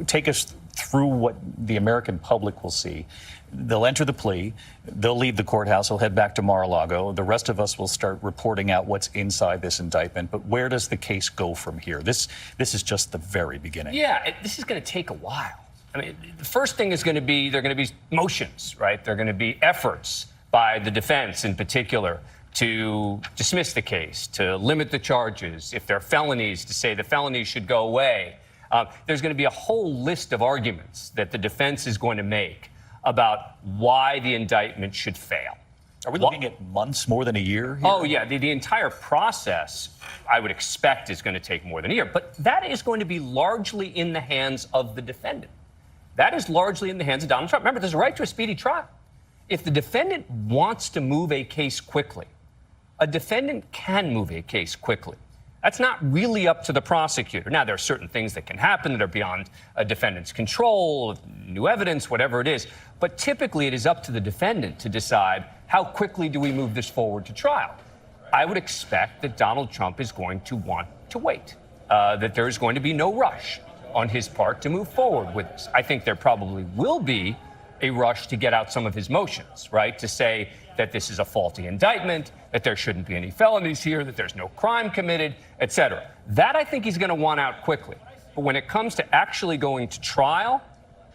Take us through what the American public will see. They'll enter the plea, they'll leave the courthouse, they'll head back to Mar-a-Lago. The rest of us will start reporting out what's inside this indictment. But where does the case go from here? This is just the very beginning. Yeah, this is going to take a while. I mean, the first thing is going to be, there are going to be motions, right? There are going to be efforts by the defense in particular to dismiss the case, to limit the charges. If there are felonies, to say the felonies should go away. There's going to be a whole list of arguments that the defense is going to make about why the indictment should fail. Are we looking at months, more than a year here? Oh, yeah. The entire process, I would expect, is going to take more than a year. But that is going to be largely in the hands of the defendant. That is largely in the hands of Donald Trump. Remember, there's a right to a speedy trial. If the defendant wants to move a case quickly, a defendant can move a case quickly. That's not really up to the prosecutor. Now, there are certain things that can happen that are beyond a defendant's control, new evidence, whatever it is. But typically, it is up to the defendant to decide how quickly do we move this forward to trial. I would expect that Donald Trump is going to want to wait, that there is going to be no rush on his part to move forward with this. I think there probably will be a rush to get out some of his motions, right? To say that this is a faulty indictment, that there shouldn't be any felonies here, that there's no crime committed, et cetera. That I think he's going to want out quickly. But when it comes to actually going to trial,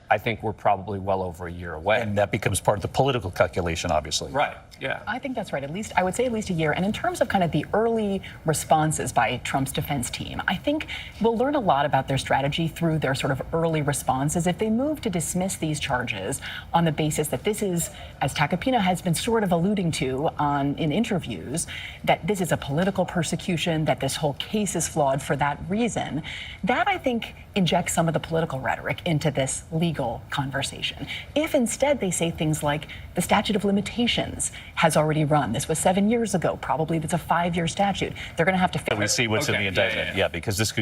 I think we're probably well over a year away. And that becomes part of the political calculation, obviously. Right, yeah. I think that's right. I would say at least a year. And in terms of kind of the early responses by Trump's defense team, I think we'll learn a lot about their strategy through their sort of early responses. If they move to dismiss these charges on the basis that this is, as Tacopina has been sort of alluding to in interviews, that this is a political persecution, that this whole case is flawed for that reason, that I think injects some of the political rhetoric into this legal conversation. If instead they say things like the statute of limitations has already run, this was 7 years ago, probably it's a 5-year statute, they're going to have to figure. We see what's in the indictment, yeah, because this could